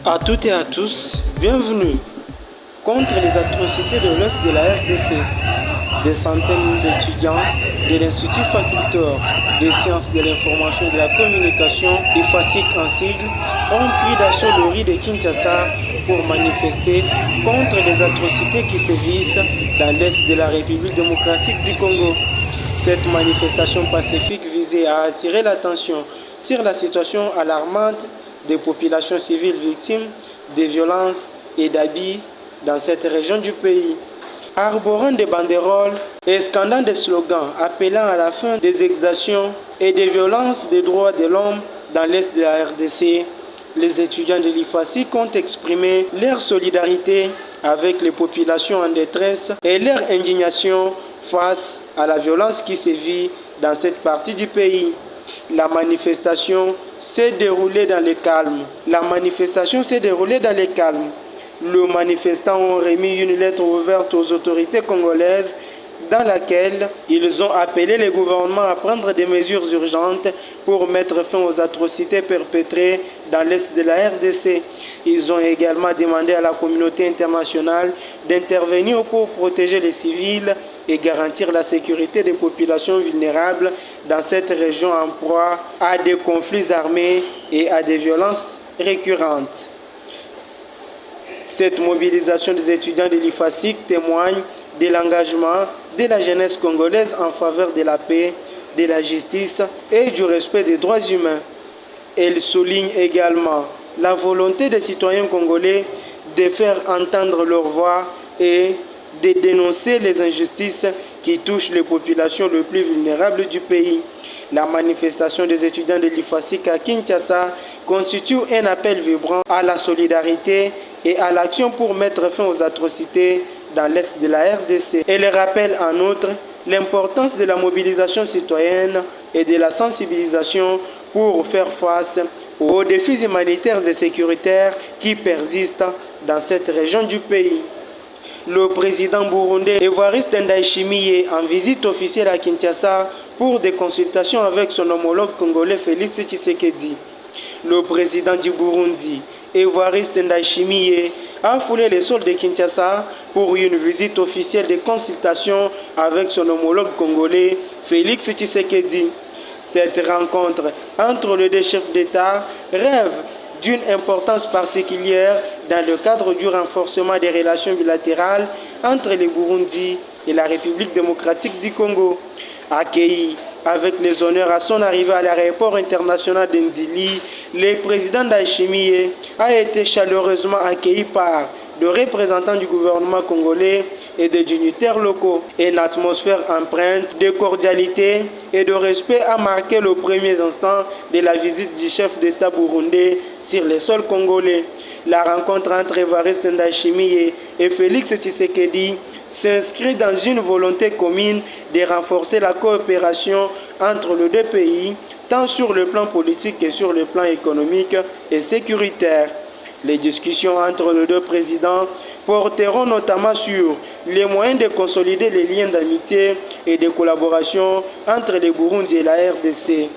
À toutes et à tous, bienvenue. Contre les atrocités de l'Est de la RDC, des centaines d'étudiants de l'Institut Facultor des sciences de l'information et de la communication, IFASIC en sigle, ont pris d'assaut le riz de Kinshasa pour manifester contre les atrocités qui sévissent dans l'Est de la République démocratique du Congo. Cette manifestation pacifique visait à attirer l'attention sur la situation alarmante des populations civiles victimes de violences et d'abus dans cette région du pays. Arborant des banderoles et scandant des slogans appelant à la fin des exactions et des violences des droits de l'homme dans l'Est de la RDC, les étudiants de l'IFASIC ont exprimé leur solidarité avec les populations en détresse et leur indignation face à la violence qui sévit dans cette partie du pays. La manifestation s'est déroulée dans le calme. Le manifestant ont remis une lettre ouverte aux autorités congolaises dans laquelle ils ont appelé le gouvernement à prendre des mesures urgentes pour mettre fin aux atrocités perpétrées dans l'Est de la RDC. Ils ont également demandé à la communauté internationale d'intervenir pour protéger les civils et garantir la sécurité des populations vulnérables dans cette région en proie à des conflits armés et à des violences récurrentes. Cette mobilisation des étudiants de l'IFASIC témoigne de l'engagement de la jeunesse congolaise en faveur de la paix, de la justice et du respect des droits humains. Elle souligne également la volonté des citoyens congolais de faire entendre leur voix et de dénoncer les injustices qui touchent les populations les plus vulnérables du pays. La manifestation des étudiants de l'IFASIC à Kinshasa constitue un appel vibrant à la solidarité et à l'action pour mettre fin aux atrocités dans l'Est de la RDC. Elle rappelle en outre l'importance de la mobilisation citoyenne et de la sensibilisation pour faire face aux défis humanitaires et sécuritaires qui persistent dans cette région du pays. Le président burundais Evariste Ndayishimiye en visite officielle à Kinshasa pour des consultations avec son homologue congolais Félix Tshisekedi. Le président du Burundi, Evariste Ndayishimiye, a foulé les sols de Kinshasa pour une visite officielle de consultation avec son homologue congolais Félix Tshisekedi. Cette rencontre entre les deux chefs d'État rêve d'une importance particulière dans le cadre du renforcement des relations bilatérales entre le Burundi et la République démocratique du Congo. Accueilli avec les honneurs à son arrivée à l'aéroport international d'Ndili, le président Ndayishimiye a été chaleureusement accueilli par de représentants du gouvernement congolais et des dignitaires locaux. Une atmosphère empreinte de cordialité et de respect a marqué les premiers instants de la visite du chef d'État burundais sur les sols congolais. La rencontre entre Evariste Ndayishimiye et Félix Tshisekedi s'inscrit dans une volonté commune de renforcer la coopération entre les deux pays, tant sur le plan politique que sur le plan économique et sécuritaire. Les discussions entre les deux présidents porteront notamment sur les moyens de consolider les liens d'amitié et de collaboration entre le Burundi et la RDC.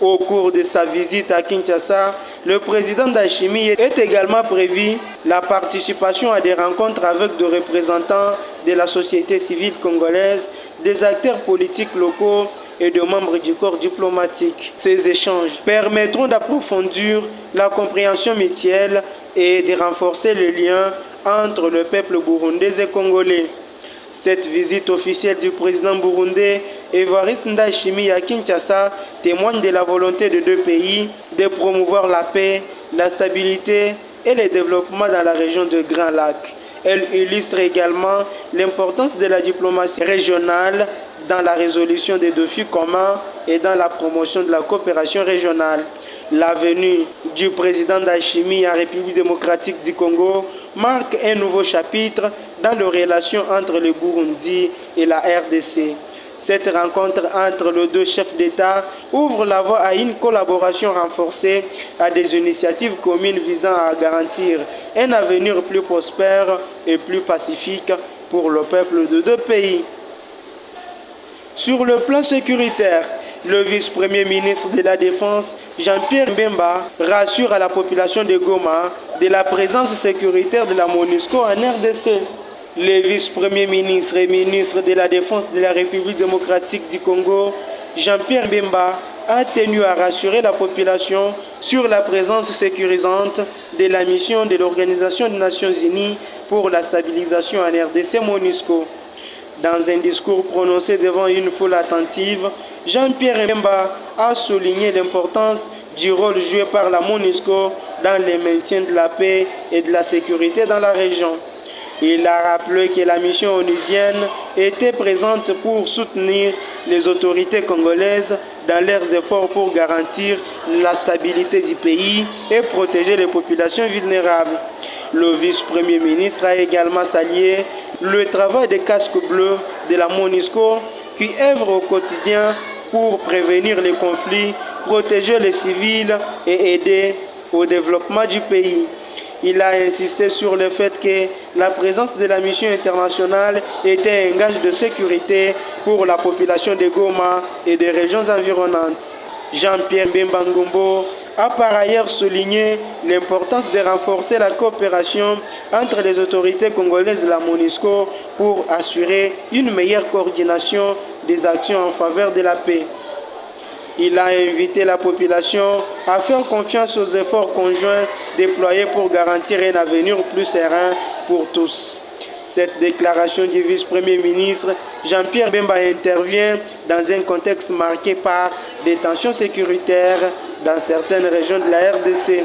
Au cours de sa visite à Kinshasa, le président Ndayishimiye est également prévu la participation à des rencontres avec des représentants de la société civile congolaise, des acteurs politiques locaux et de membres du corps diplomatique. Ces échanges permettront d'approfondir la compréhension mutuelle et de renforcer le lien entre le peuple burundais et congolais. Cette visite officielle du président burundais Evariste Ndayishimiye à Kinshasa témoigne de la volonté des deux pays de promouvoir la paix, la stabilité et le développement dans la région de Grand Lac. Elle illustre également l'importance de la diplomatie régionale dans la résolution des défis communs et dans la promotion de la coopération régionale. La venue du président Ndayishimiye en République démocratique du Congo marque un nouveau chapitre dans les relations entre le Burundi et la RDC. Cette rencontre entre les deux chefs d'État ouvre la voie à une collaboration renforcée, à des initiatives communes visant à garantir un avenir plus prospère et plus pacifique pour le peuple de deux pays. Sur le plan sécuritaire, Le vice-premier ministre de la Défense, Jean-Pierre Mbemba, rassure à la population de Goma de la présence sécuritaire de la MONUSCO en RDC. Le vice-premier ministre et ministre de la Défense de la République démocratique du Congo, Jean-Pierre Mbemba, a tenu à rassurer la population sur la présence sécurisante de la mission de l'Organisation des Nations Unies pour la stabilisation en RDC MONUSCO. Dans un discours prononcé devant une foule attentive, Jean-Pierre Mbemba a souligné l'importance du rôle joué par la MONUSCO dans le maintien de la paix et de la sécurité dans la région. Il a rappelé que la mission onusienne était présente pour soutenir les autorités congolaises dans leurs efforts pour garantir la stabilité du pays et protéger les populations vulnérables. Le vice-premier ministre a également salué le travail des casques bleus de la MONUSCO qui œuvrent au quotidien pour prévenir les conflits, protéger les civils et aider au développement du pays. Il a insisté sur le fait que la présence de la mission internationale était un gage de sécurité pour la population de Goma et des régions environnantes. Jean-Pierre Mbemba Ngombo a par ailleurs souligné l'importance de renforcer la coopération entre les autorités congolaises et la MONUSCO pour assurer une meilleure coordination des actions en faveur de la paix. Il a invité la population à faire confiance aux efforts conjoints déployés pour garantir un avenir plus serein pour tous. Cette déclaration du vice-premier ministre Jean-Pierre Mbemba intervient dans un contexte marqué par des tensions sécuritaires dans certaines régions de la RDC.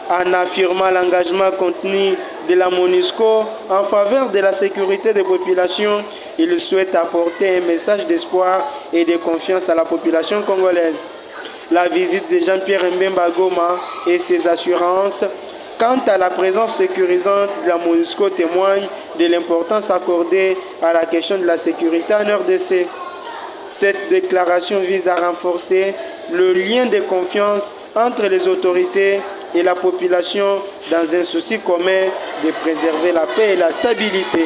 En affirmant l'engagement contenu de la MONUSCO en faveur de la sécurité des populations, il souhaite apporter un message d'espoir et de confiance à la population congolaise. La visite de Jean-Pierre Mbemba Goma et ses assurances quant à la présence sécurisante de la MONUSCO témoignent de l'importance accordée à la question de la sécurité en RDC. Cette déclaration vise à renforcer le lien de confiance entre les autorités et la population dans un souci commun de préserver la paix et la stabilité.